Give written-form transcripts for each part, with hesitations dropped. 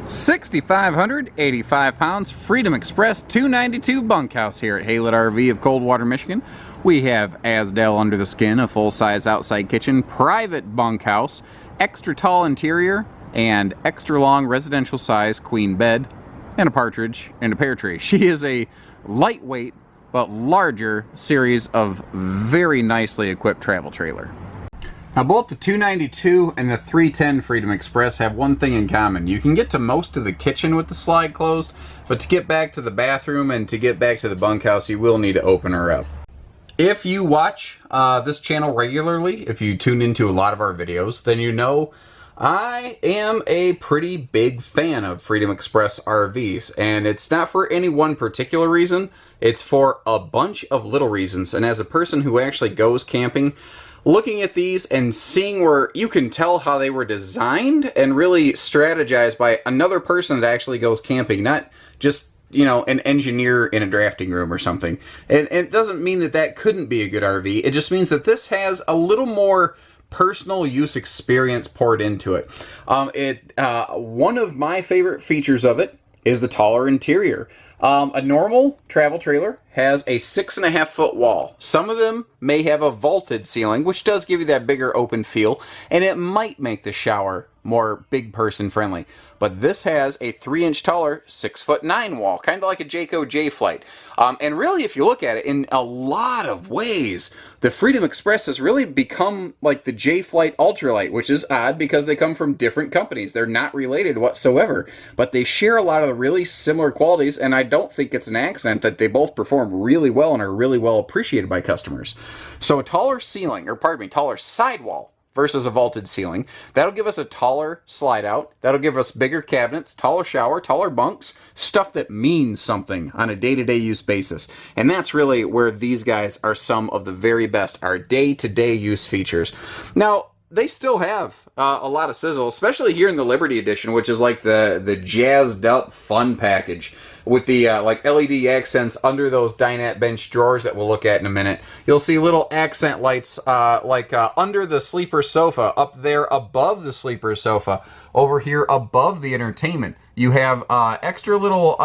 6,585 pounds, Freedom Express 292 bunkhouse here at Haylett RV of Coldwater, Michigan. We have AZDEL under the skin, a full-size outside kitchen, private bunkhouse, extra tall interior, and extra long residential size queen bed, and a partridge and a pear tree. She is a lightweight but larger series of very nicely equipped travel trailer. Now both the 292 and the 310 Freedom Express have one thing in common. You can get to most of the kitchen with the slide closed, but to get back to the bathroom and to get back to the bunkhouse, you will need to open her up. If you watch this channel regularly, if you tune into a lot of our videos, then you know I am a pretty big fan of Freedom Express RVs, and it's not for any one particular reason, it's for a bunch of little reasons. And as a person who actually goes camping, looking at these and seeing where you can tell how they were designed and really strategized by another person that actually goes camping, not just, you know, an engineer in a drafting room or something. And it doesn't mean that that couldn't be a good RV. It just means that this has a little more personal use experience poured into it. One of my favorite features of it is the taller interior. A normal travel trailer has a 6.5-foot wall. Some of them may have a vaulted ceiling, which does give you that bigger open feel, and it might make the shower more big person friendly. But this has a 3-inch taller 6'9" wall, kind of like a Jayco J-Flight. And really, if you look at it, in a lot of ways, the Freedom Express has really become like the J-Flight Ultralite, which is odd because they come from different companies. They're not related whatsoever, but they share a lot of the really similar qualities, and I don't think it's an accident that they both perform really well and are really well appreciated by customers. So a taller ceiling, or pardon me, taller sidewall versus a vaulted ceiling. That'll give us a taller slide out. That'll give us bigger cabinets, taller shower, taller bunks, stuff that means something on a day-to-day use basis. And that's really where these guys are some of the very best, our day-to-day use features. Now, they still have a lot of sizzle, especially here in the Liberty Edition, which is like the jazzed up fun package with the like LED accents under those dinette bench drawers that we'll look at in a minute. You'll see little accent lights under the sleeper sofa, up there above the sleeper sofa, over here above the entertainment. You have extra little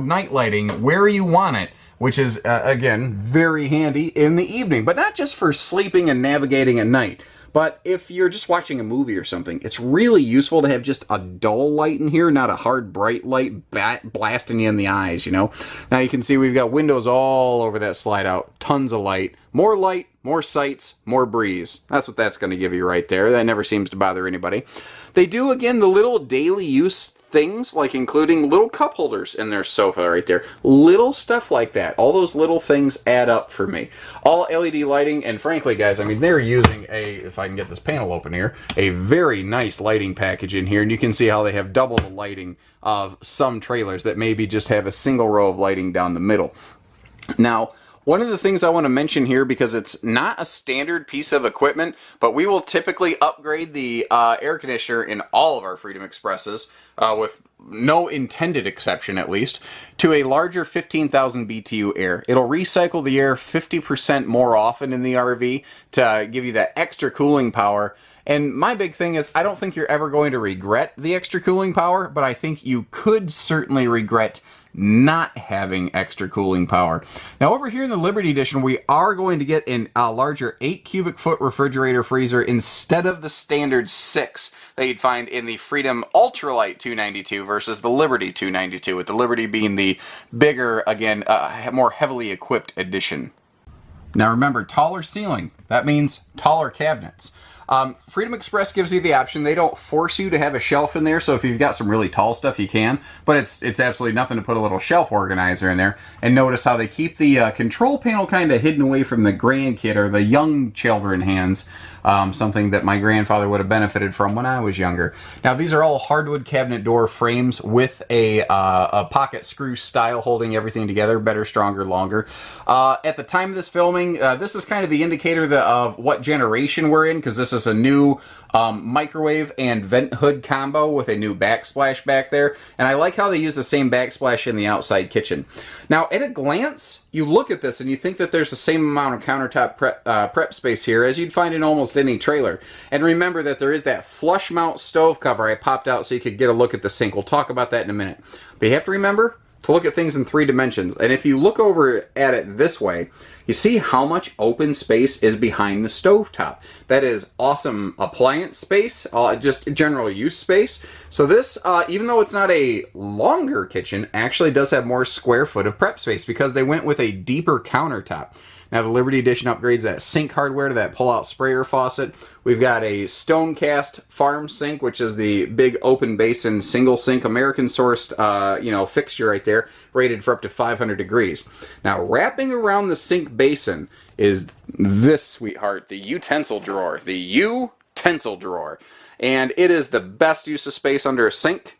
night lighting where you want it, which is again very handy in the evening, but not just for sleeping and navigating at night. But if you're just watching a movie or something, it's really useful to have just a dull light in here, not a hard, bright light blasting you in the eyes, you know? Now you can see we've got windows all over that slide out. Tons of light, more sights, more breeze. That's what that's going to give you right there. That never seems to bother anybody. They do, again, the little daily use things, like including little cup holders in their sofa right there. Little stuff like that. All those little things add up for me. All LED lighting, and frankly, guys, I mean, they're using if I can get this panel open here, a very nice lighting package in here, and you can see how they have double the lighting of some trailers that maybe just have a single row of lighting down the middle. Now, one of the things I want to mention here, because it's not a standard piece of equipment, but we will typically upgrade the air conditioner in all of our Freedom Expresses, with no intended exception at least, to a larger 15,000 BTU air. It'll recycle the air 50% more often in the RV to give you that extra cooling power. And my big thing is, I don't think you're ever going to regret the extra cooling power, but I think you could certainly regret not having extra cooling power. Now over here in the Liberty Edition, we are going to get a larger 8 cubic foot refrigerator freezer instead of the standard 6 that you'd find in the Freedom Ultralite 292 versus the Liberty 292, with the Liberty being the bigger, again, more heavily equipped edition. Now remember, taller ceiling, that means taller cabinets. Freedom Express gives you the option. They don't force you to have a shelf in there, so if you've got some really tall stuff, you can, but it's absolutely nothing to put a little shelf organizer in there. And notice how they keep the control panel kind of hidden away from the grandkid or the young children hands, something that my grandfather would have benefited from when I was younger. Now, these are all hardwood cabinet door frames with a pocket screw style holding everything together, better, stronger, longer. At the time of this filming, this is kind of the indicator of what generation we're in, because this is a new Microwave and vent hood combo with a new backsplash back there. And I like how they use the same backsplash in the outside kitchen. Now, at a glance, you look at this and you think that there's the same amount of countertop prep space here as you'd find in almost any trailer. And remember that there is that flush mount stove cover I popped out so you could get a look at the sink. We'll talk about that in a minute. But you have to remember to look at things in 3 dimensions. And if you look over at it this way, you see how much open space is behind the stovetop. That is awesome appliance space, just general use space. So this, even though it's not a longer kitchen, actually does have more square foot of prep space because they went with a deeper countertop. Now the Liberty Edition upgrades that sink hardware to that pull-out sprayer faucet. We've got a stone cast farm sink, which is the big open basin single sink American sourced fixture right there, rated for up to 500 degrees. Now wrapping around the sink basin is this sweetheart, the utensil drawer. The utensil drawer. And it is the best use of space under a sink.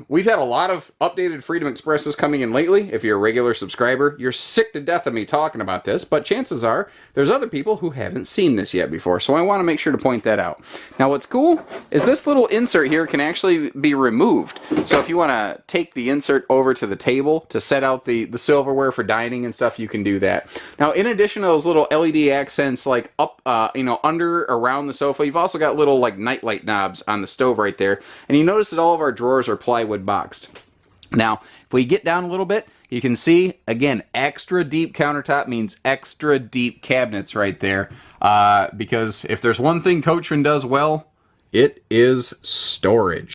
We've had a lot of updated Freedom Expresses coming in lately. If you're a regular subscriber, you're sick to death of me talking about this, but chances are there's other people who haven't seen this yet before, so I want to make sure to point that out. Now what's cool is this little insert here can actually be removed. So if you want to take the insert over to the table to set out the silverware for dining and stuff, you can do that. Now in addition to those little LED accents like up, under, around the sofa, you've also got little like nightlight knobs on the stove right there. And you notice that all of our drawers are plywood boxed. Now, if we get down a little bit, you can see, again, extra deep countertop means extra deep cabinets right there. Because if there's one thing Coachman does well, it is storage.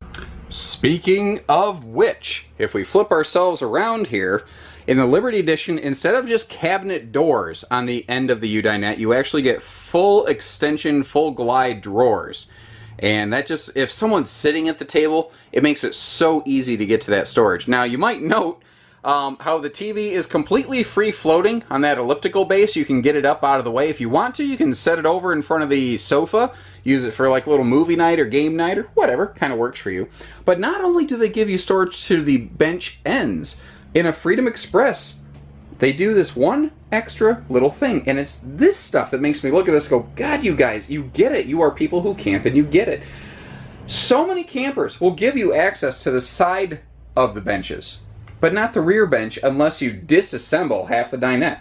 Speaking of which, if we flip ourselves around here, in the Liberty Edition, instead of just cabinet doors on the end of the U-dinette, you actually get full extension, full glide drawers. And that just, if someone's sitting at the table, it makes it so easy to get to that storage. Now, you might note how the TV is completely free floating on that elliptical base. You can get it up out of the way. If you want to, you can set it over in front of the sofa, use it for like a little movie night or game night or whatever, kind of works for you. But not only do they give you storage to the bench ends, in a Freedom Express, they do this one extra little thing, and it's this stuff that makes me look at this and go, God, you guys, you get it. You are people who camp and you get it. So many campers will give you access to the side of the benches, but not the rear bench unless you disassemble half the dinette.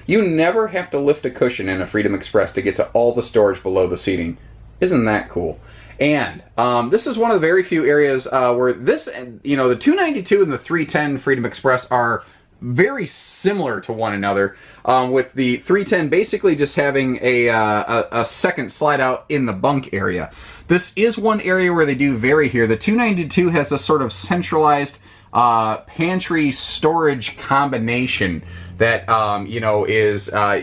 You never have to lift a cushion in a Freedom Express to get to all the storage below the seating. Isn't that cool? And this is one of the very few areas where this, the 292 and the 310 Freedom Express are very similar to one another, with the 310 basically just having a second slide out in the bunk area. This is one area where they do vary here. The 292 has a sort of centralized pantry storage combination that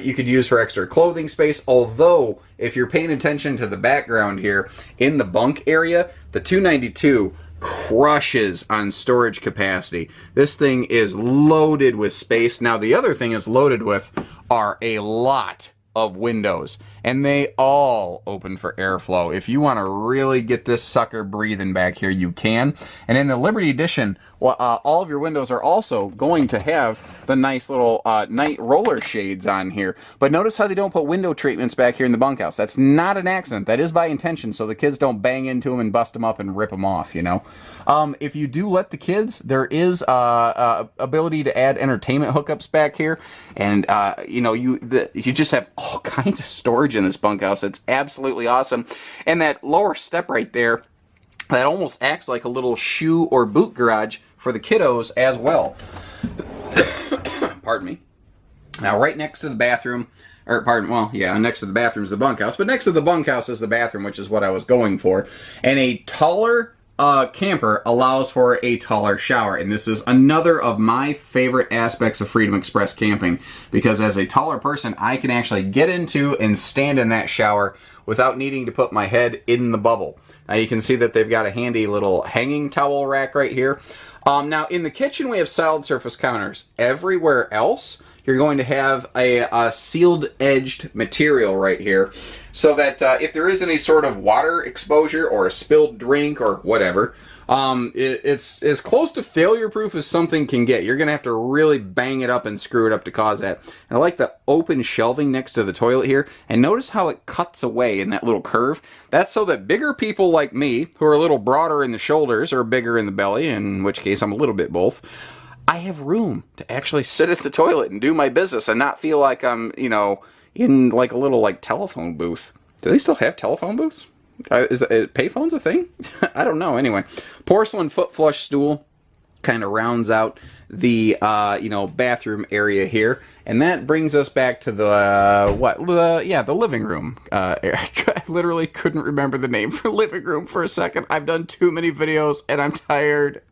you could use for extra clothing space. Although if you're paying attention to the background here in the bunk area, the 292 crushes on storage capacity. This thing is loaded with space. Now the other thing it's loaded with are a lot of windows, and they all open for airflow. If you want to really get this sucker breathing back here, you can. And in the Liberty Edition, all of your windows are also going to have the nice little night roller shades on here. But notice how they don't put window treatments back here in the bunkhouse. That's not an accident. That is by intention, so the kids don't bang into them and bust them up and rip them off, If you do let the kids, there is ability to add entertainment hookups back here. And, you just have all kinds of storage in this bunkhouse. It's absolutely awesome. And that lower step right there, that almost acts like a little shoe or boot garage for the kiddos as well. Pardon me. Now, right next to the bathroom, next to the bathroom is the bunkhouse, but next to the bunkhouse is the bathroom, which is what I was going for. And a taller camper allows for a taller shower, and this is another of my favorite aspects of Freedom Express camping, because as a taller person, I can actually get into and stand in that shower without needing to put my head in the bubble. Now you can see that they've got a handy little hanging towel rack right here. Now in the kitchen we have solid surface counters. Everywhere else you're going to have a sealed edged material right here, so that if there is any sort of water exposure or a spilled drink or whatever, It's as close to failure proof as something can get. You're gonna have to really bang it up and screw it up to cause that. And I like the open shelving next to the toilet here, and notice how it cuts away in that little curve. That's so that bigger people like me, who are a little broader in the shoulders or bigger in the belly, in which case I'm a little bit both, I have room to actually sit at the toilet and do my business and not feel like I'm, you know, in like a little like telephone booth. Do they still have telephone booths? Is payphones a thing? I don't know. Anyway, porcelain foot flush stool kind of rounds out the you know, bathroom area here, and that brings us back to the the living room. I literally couldn't remember the name for living room for a second. I've done too many videos and I'm tired.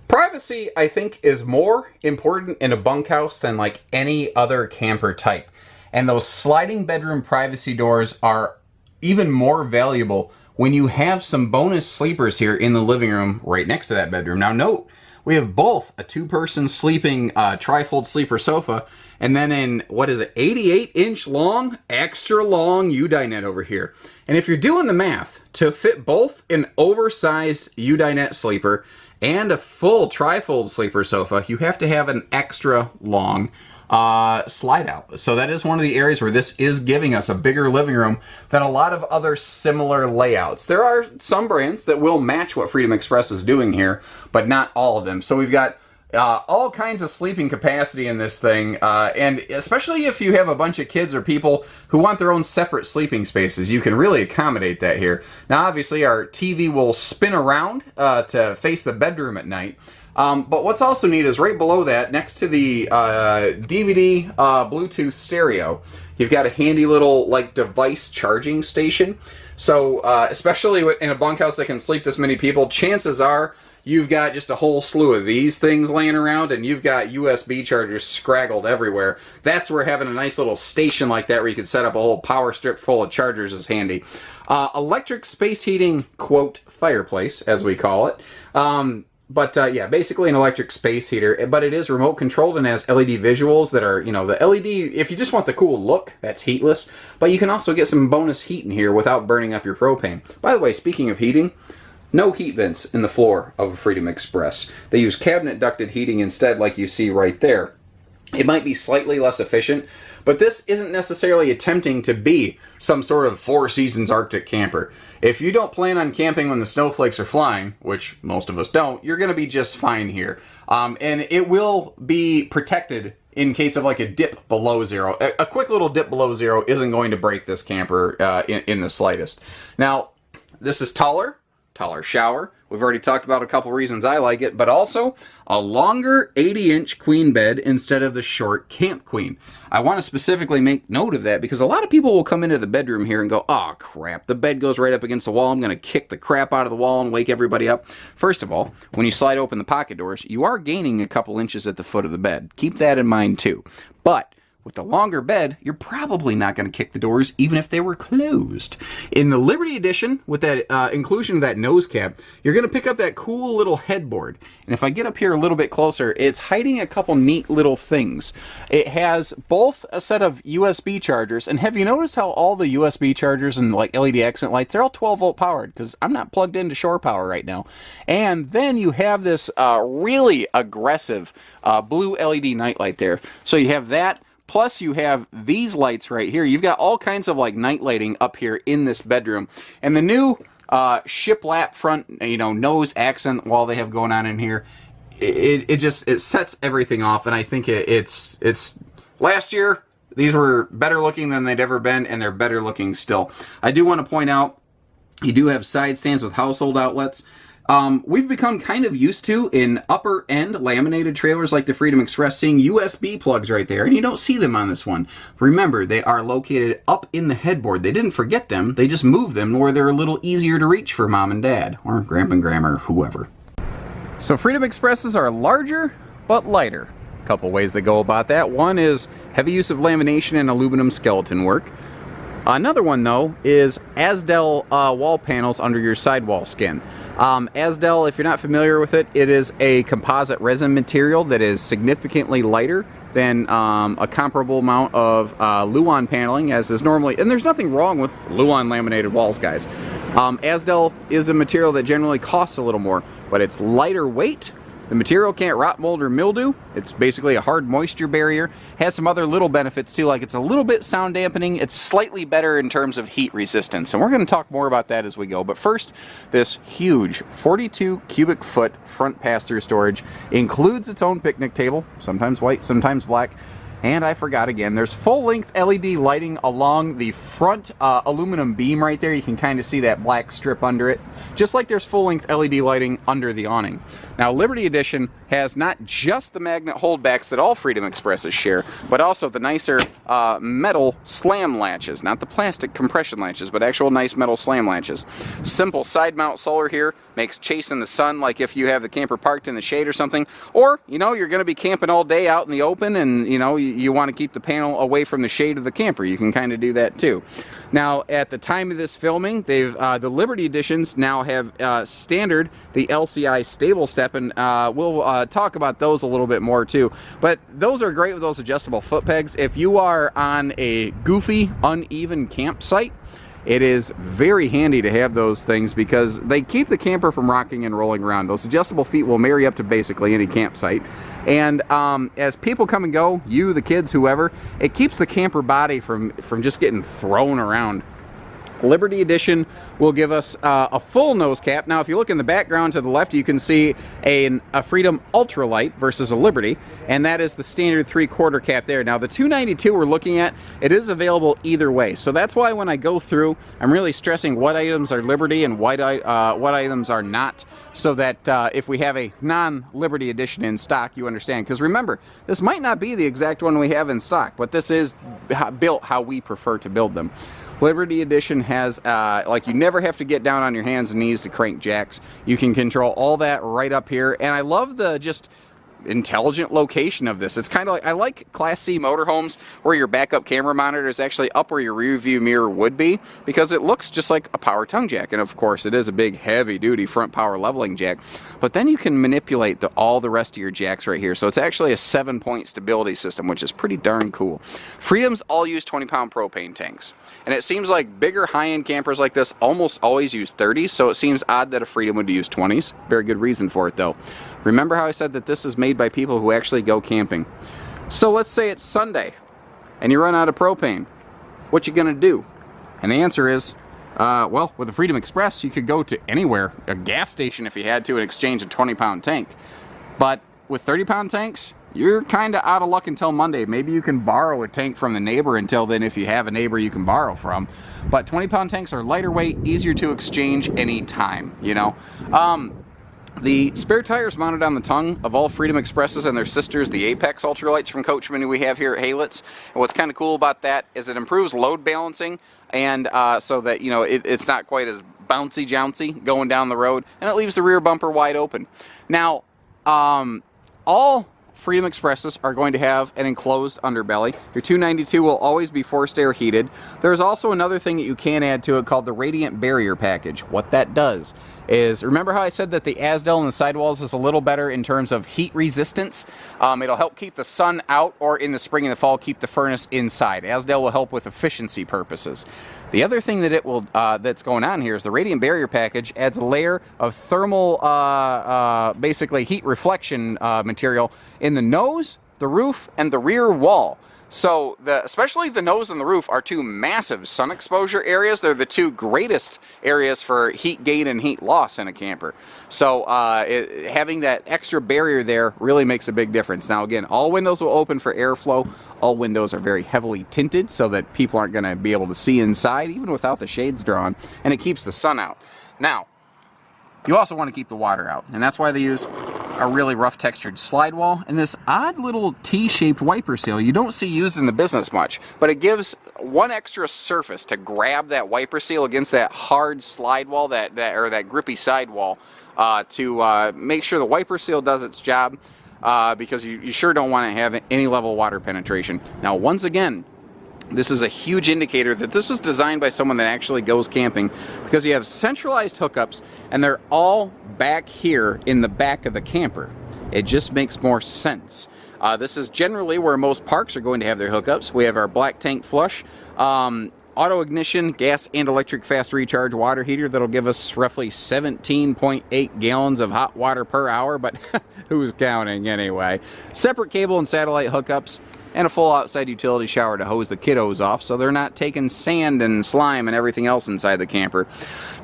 Privacy, I think, is more important in a bunkhouse than like any other camper type. And those sliding bedroom privacy doors are even more valuable when you have some bonus sleepers here in the living room right next to that bedroom. Now note, we have both a two-person sleeping trifold sleeper sofa, and then in, what is it, 88-inch long, extra long U-dinette over here. And if you're doing the math, to fit both an oversized U-dinette sleeper and a full trifold sleeper sofa, you have to have an extra long slide out. So that is one of the areas where this is giving us a bigger living room than a lot of other similar layouts. There are some brands that will match what Freedom Express is doing here, but not all of them. So we've got all kinds of sleeping capacity in this thing, and especially if you have a bunch of kids or people who want their own separate sleeping spaces, you can really accommodate that here. Now obviously our TV will spin around to face the bedroom at night, but what's also neat is right below that, next to the DVD Bluetooth stereo, you've got a handy little like device charging station. So especially in a bunkhouse that can sleep this many people, chances are you've got just a whole slew of these things laying around, and you've got USB chargers scraggled everywhere. That's where having a nice little station like that where you could set up a whole power strip full of chargers is handy. Electric space heating, quote, fireplace, as we call it. Yeah, basically an electric space heater, but it is remote controlled and has LED visuals that are, you know, the LED, if you just want the cool look, that's heatless, but you can also get some bonus heat in here without burning up your propane. By the way, speaking of heating, no heat vents in the floor of a Freedom Express. They use cabinet ducted heating instead, like you see right there. It might be slightly less efficient, but this isn't necessarily attempting to be some sort of Four Seasons Arctic camper. If you don't plan on camping when the snowflakes are flying, which most of us don't, you're going to be just fine here. And it will be protected in case of like a dip below zero. A quick little dip below zero isn't going to break this camper in the slightest. Now, this is taller shower. We've already talked about a couple reasons I like it, but also a longer 80-inch queen bed instead of the short camp queen. I want to specifically make note of that because a lot of people will come into the bedroom here and go, oh crap, the bed goes right up against the wall. I'm going to kick the crap out of the wall and wake everybody up. First of all, when you slide open the pocket doors, you are gaining a couple inches at the foot of the bed. Keep that in mind too. But with the longer bed, you're probably not going to kick the doors even if they were closed. In the Liberty Edition, with that inclusion of that nose cap, you're going to pick up that cool little headboard. And if I get up here a little bit closer, it's hiding a couple neat little things. It has both a set of USB chargers, and have you noticed how all the USB chargers and like LED accent lights, they're all 12-volt powered, because I'm not plugged into shore power right now. And then you have this really aggressive blue LED nightlight there. So you have that. Plus you have these lights right here. You've got all kinds of like night lighting up here in this bedroom. And the new shiplap front, you know, nose accent wall they have going on in here, it sets everything off. And I think it's last year, these were better looking than they'd ever been, and they're better looking still. I do want to point out, you do have side stands with household outlets. We've become kind of used to, in upper end laminated trailers like the Freedom Express, seeing USB plugs right there, and you don't see them on this one. Remember, they are located up in the headboard. They didn't forget them, they just moved them where they're a little easier to reach for mom and dad, or grandpa and grandma, or whoever. So Freedom Expresses are larger, but lighter. A couple ways they go about that. One is heavy use of lamination and aluminum skeleton work. Another one, though, is AZDEL wall panels under your sidewall skin. AZDEL, if you're not familiar with it, it is a composite resin material that is significantly lighter than a comparable amount of Luan paneling, as is normally, and there's nothing wrong with Luan laminated walls, guys. AZDEL is a material that generally costs a little more, but it's lighter weight. The material can't rot, mold, or mildew. It's basically a hard moisture barrier. Has some other little benefits too, like it's a little bit sound dampening. It's slightly better in terms of heat resistance, and we're going to talk more about that as we go. But first, this huge 42 cubic foot front pass-through storage includes its own picnic table, sometimes white, sometimes black. And I forgot again, there's full-length LED lighting along the front aluminum beam right there. You can kind of see that black strip under it, just like there's full-length LED lighting under the awning. Now, Liberty Edition has not just the magnet holdbacks that all Freedom Expresses share, but also the nicer metal slam latches, not the plastic compression latches, but actual nice metal slam latches. Simple side mount solar here makes chasing the sun, like if you have the camper parked in the shade or something, or, you know, you're going to be camping all day out in the open and, you know, you want to keep the panel away from the shade of the camper. You can kind of do that too. Now, at the time of this filming, they've the Liberty Editions now have standard the LCI stable step, and we'll talk about those a little bit more too. But those are great with those adjustable foot pegs. If you are on a goofy, uneven campsite, it is very handy to have those things because they keep the camper from rocking and rolling around. Those adjustable feet will marry up to basically any campsite. And as people come and go, you, the kids, whoever, it keeps the camper body from just getting thrown around. Liberty Edition will give us a full nose cap. Now, if you look in the background to the left, you can see a Freedom Ultralite versus a Liberty, and that is the standard 3/4 cap there. Now, the 292 we're looking at, it is available either way. So that's why when I go through, I'm really stressing what items are Liberty and what items are not, so that if we have a non-Liberty Edition in stock, you understand. Because remember, this might not be the exact one we have in stock, but this is built how we prefer to build them. Liberty Edition has, like, you never have to get down on your hands and knees to crank jacks. You can control all that right up here, and I love the just intelligent location of this. It's kind of like, I like Class C motorhomes where your backup camera monitor is actually up where your rear view mirror would be, because it looks just like a power tongue jack. And of course it is a big heavy duty front power leveling jack, but then you can manipulate all the rest of your jacks right here. So it's actually a 7-point stability system, which is pretty darn cool. Freedoms all use 20-pound propane tanks, and it seems like bigger high-end campers like this almost always use 30s, so it seems odd that a Freedom would use 20s. Very good reason for it though. Remember how I said that this is made by people who actually go camping. So let's say it's Sunday and you run out of propane. What you gonna do? And the answer is, well, with the Freedom Express, you could go to anywhere, a gas station if you had to, and exchange a 20-pound tank. But with 30-pound tanks, you're kind of out of luck until Monday. Maybe you can borrow a tank from the neighbor until then, if you have a neighbor you can borrow from. But 20-pound tanks are lighter weight, easier to exchange anytime, you know. The spare tires mounted on the tongue of all Freedom Expresses and their sisters, the Apex Ultralites from Coachman, who we have here at Haylitz. And what's kind of cool about that is it improves load balancing, and so that, you know, it's not quite as bouncy jouncy going down the road, and it leaves the rear bumper wide open. Now, all Freedom Expresses are going to have an enclosed underbelly. Your 292 will always be forced air heated. There's also another thing that you can add to it called the Radiant Barrier Package. What that does is, remember how I said that the AZDEL in the sidewalls is a little better in terms of heat resistance? It'll help keep the sun out, or in the spring and the fall, keep the furnace inside. AZDEL will help with efficiency purposes. The other thing that it will that's going on here is the Radiant Barrier Package adds a layer of thermal, basically heat reflection material in the nose, the roof, and the rear wall. So especially the nose and the roof are two massive sun exposure areas. They're the two greatest areas for heat gain and heat loss in a camper. So having that extra barrier there really makes a big difference. Now again, all windows will open for airflow. All windows are very heavily tinted so that people aren't going to be able to see inside, even without the shades drawn, and it keeps the sun out. Now, you also want to keep the water out, and that's why they use a really rough textured slide wall and this odd little T-shaped wiper seal you don't see used in the business much, but it gives one extra surface to grab that wiper seal against that hard slide wall, that grippy side wall, to make sure the wiper seal does its job, because you sure don't want to have any level of water penetration. Now, once again, This is a huge indicator that this was designed by someone that actually goes camping, because you have centralized hookups and they're all back here in the back of the camper. It just makes more sense. This is generally where most parks are going to have their hookups. We have our black tank flush, auto ignition, gas and electric fast recharge water heater that'll give us roughly 17.8 gallons of hot water per hour, but who's counting anyway? Separate cable and satellite hookups, and a full outside utility shower to hose the kiddos off so they're not taking sand and slime and everything else inside the camper.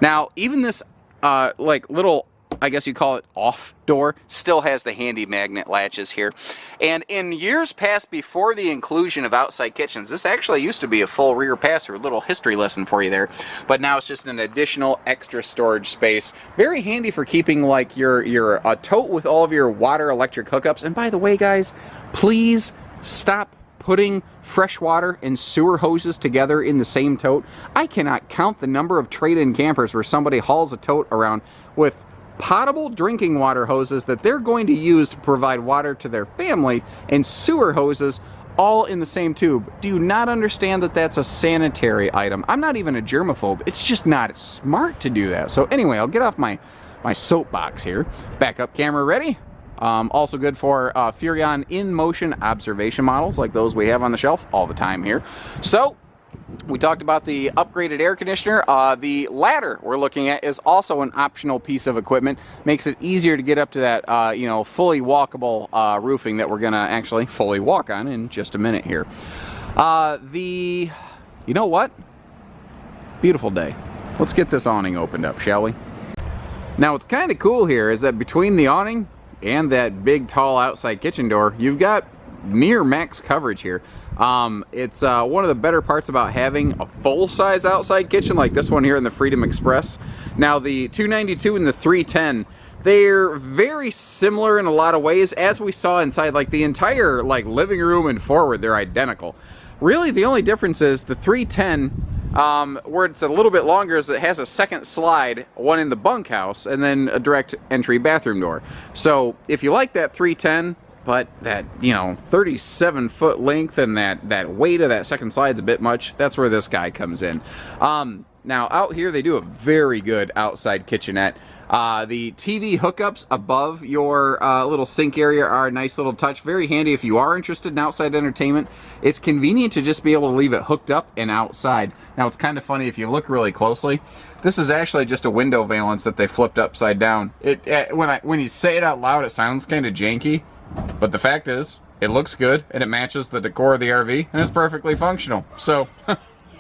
Now, even this like little, I guess you call it off door, still has the handy magnet latches here. And in years past, before the inclusion of outside kitchens, this actually used to be a full rear passer. A little history lesson for you there. But now it's just an additional extra storage space. Very handy for keeping like your tote with all of your water electric hookups. And by the way, guys, please stop putting fresh water and sewer hoses together in the same tote. I cannot count the number of trade-in campers where somebody hauls a tote around with potable drinking water hoses that they're going to use to provide water to their family, and sewer hoses all in the same tube. Do you not understand that that's a sanitary item? I'm not even a germaphobe. It's just not smart to do that. So anyway, I'll get off my soapbox here. Backup camera ready. Also good for Furrion in-motion observation models like those we have on the shelf all the time here. So, we talked about the upgraded air conditioner. The ladder we're looking at is also an optional piece of equipment. Makes it easier to get up to that, you know, fully walkable roofing that we're going to actually fully walk on in just a minute here. You know what? Beautiful day. Let's get this awning opened up, shall we? Now, what's kind of cool here is that between the awning and that big tall outside kitchen door, you've got near max coverage here. It's one of the better parts about having a full-size outside kitchen like this one here in the Freedom Express. Now, the 292 and the 310, they're very similar in a lot of ways, as we saw inside. Like the entire like living room and forward, they're identical. Really, the only difference is the 310, where it's a little bit longer, is it has a second slide, one in the bunkhouse, and then a direct entry bathroom door. So if you like that 310, but that, you know, 37-foot length and that weight of that second slide's a bit much, that's where this guy comes in. Now, out here, they do a very good outside kitchenette. The TV hookups above your little sink area are a nice little touch. Very handy if you are interested in outside entertainment. It's convenient to just be able to leave it hooked up and outside. Now, it's kind of funny if you look really closely. This is actually just a window valance that they flipped upside down. When you say it out loud, it sounds kind of janky. But the fact is, it looks good, and it matches the decor of the RV, and it's perfectly functional. So,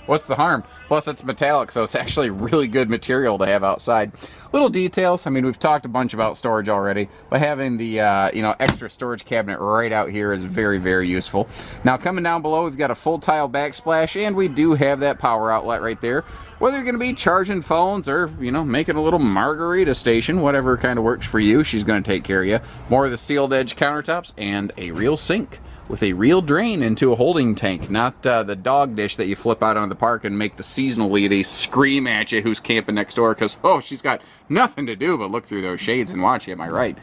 what's the harm? Plus, it's metallic, so it's actually really good material to have outside. Little details. I mean, we've talked a bunch about storage already, but having the you know, extra storage cabinet right out here is very, very useful. Now, coming down below, we've got a full tile backsplash, and we do have that power outlet right there. Whether you're going to be charging phones or, you know, making a little margarita station, whatever kind of works for you, she's going to take care of you. More of the sealed edge countertops and a real sink with a real drain into a holding tank, not the dog dish that you flip out onto the park and make the seasonal lady scream at you who's camping next door because, oh, she's got nothing to do but look through those shades and watch you, am I right?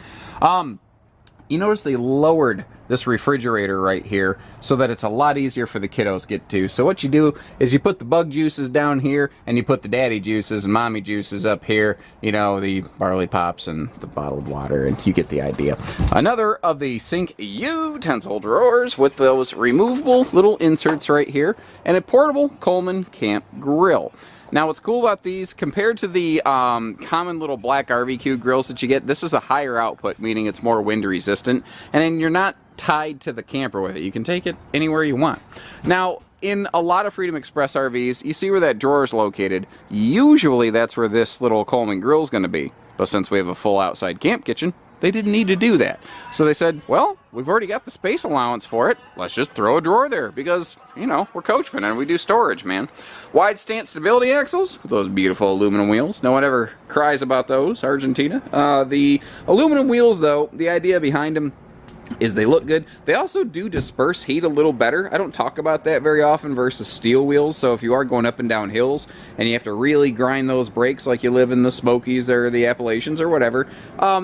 You notice they lowered this refrigerator right here so that it's a lot easier for the kiddos to get to. So what you do is you put the bug juices down here and you put the daddy juices and mommy juices up here, you know, the barley pops and the bottled water, and you get the idea. Another of the sink utensil drawers with those removable little inserts right here, and a portable Coleman Camp grill. Now, what's cool about these, compared to the common little black RVQ grills that you get, this is a higher output, meaning it's more wind resistant, and then you're not tied to the camper with it. You can take it anywhere you want. Now, in a lot of Freedom Express RVs, you see where that drawer is located. Usually, that's where this little Coleman grill is going to be. But since we have a full outside camp kitchen, they didn't need to do that. So they said, well, we've already got the space allowance for it. Let's just throw a drawer there because, you know, we're coachmen and we do storage, man. Wide stance stability axles with those beautiful aluminum wheels. No one ever cries about those, Argentina. The aluminum wheels, though, the idea behind them, is they look good. They also do disperse heat a little better. I don't talk about that very often versus steel wheels. So if you are going up and down hills and you have to really grind those brakes like you live in the Smokies or the Appalachians or whatever,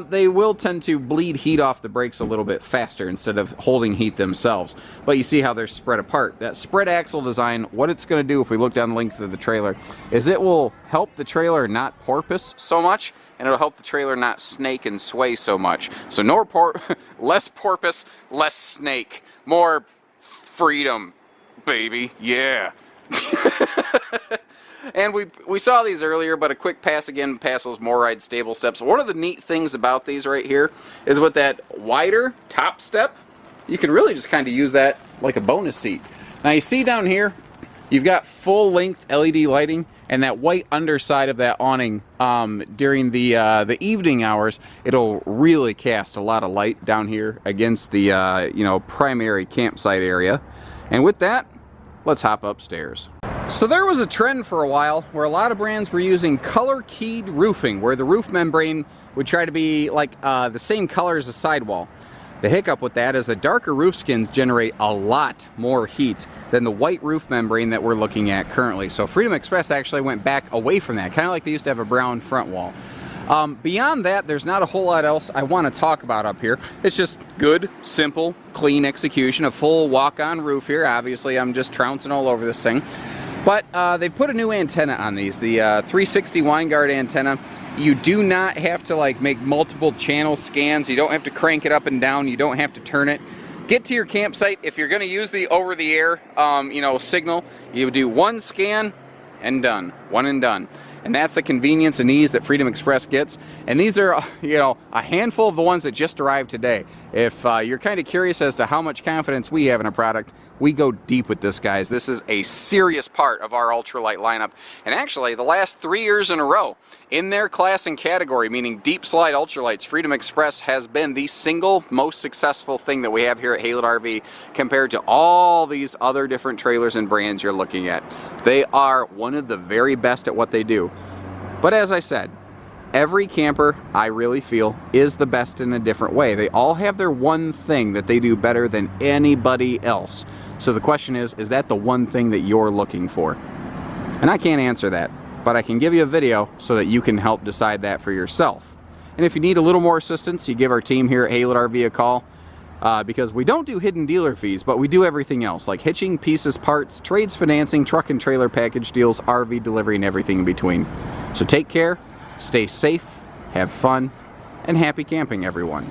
they will tend to bleed heat off the brakes a little bit faster instead of holding heat themselves. But you see how they're spread apart. That spread axle design, what it's going to do if we look down the length of the trailer, is it will help the trailer not porpoise so much, and it'll help the trailer not snake and sway so much. So less porpoise, less snake, more freedom, baby, yeah. And we saw these earlier, but a quick pass again, past those MORryde stable steps. One of the neat things about these right here is with that wider top step, you can really just kind of use that like a bonus seat. Now you see down here, you've got full length LED lighting, and that white underside of that awning during the evening hours, it'll really cast a lot of light down here against the you know, primary campsite area. And with that, let's hop upstairs. So there was a trend for a while where a lot of brands were using color keyed roofing, where the roof membrane would try to be like the same color as the sidewall. The hiccup with that is the darker roof skins generate a lot more heat than the white roof membrane that we're looking at currently. So Freedom Express actually went back away from that, kind of like they used to have a brown front wall. Beyond that, there's not a whole lot else I want to talk about up here. It's just good, simple, clean execution, a full walk-on roof here. Obviously, I'm just trouncing all over this thing. But they put a new antenna on these, the 360 Winegard antenna. You do not have to like make multiple channel scans. You don't have to crank it up and down. You don't have to turn it. Get to your campsite. If you're going to use the over-the-air, you know, signal, you do one scan and done. One and done. And that's the convenience and ease that Freedom Express gets. And these are, you know, a handful of the ones that just arrived today. If you're kind of curious as to how much confidence we have in a product, we go deep with this, guys. This is a serious part of our ultralight lineup. And actually, the last 3 years in a row, in their class and category, meaning deep slide ultralights, Freedom Express has been the single most successful thing that we have here at Haylett RV compared to all these other different trailers and brands you're looking at. They are one of the very best at what they do. But as I said, every camper, I really feel, is the best in a different way. They all have their one thing that they do better than anybody else. So the question is that the one thing that you're looking for? And I can't answer that, but I can give you a video so that you can help decide that for yourself. And if you need a little more assistance, you give our team here at Haylett RV a call, because we don't do hidden dealer fees, but we do everything else, like hitching, pieces, parts, trades, financing, truck and trailer package deals, RV delivery, and everything in between. So take care, stay safe, have fun, and happy camping, everyone.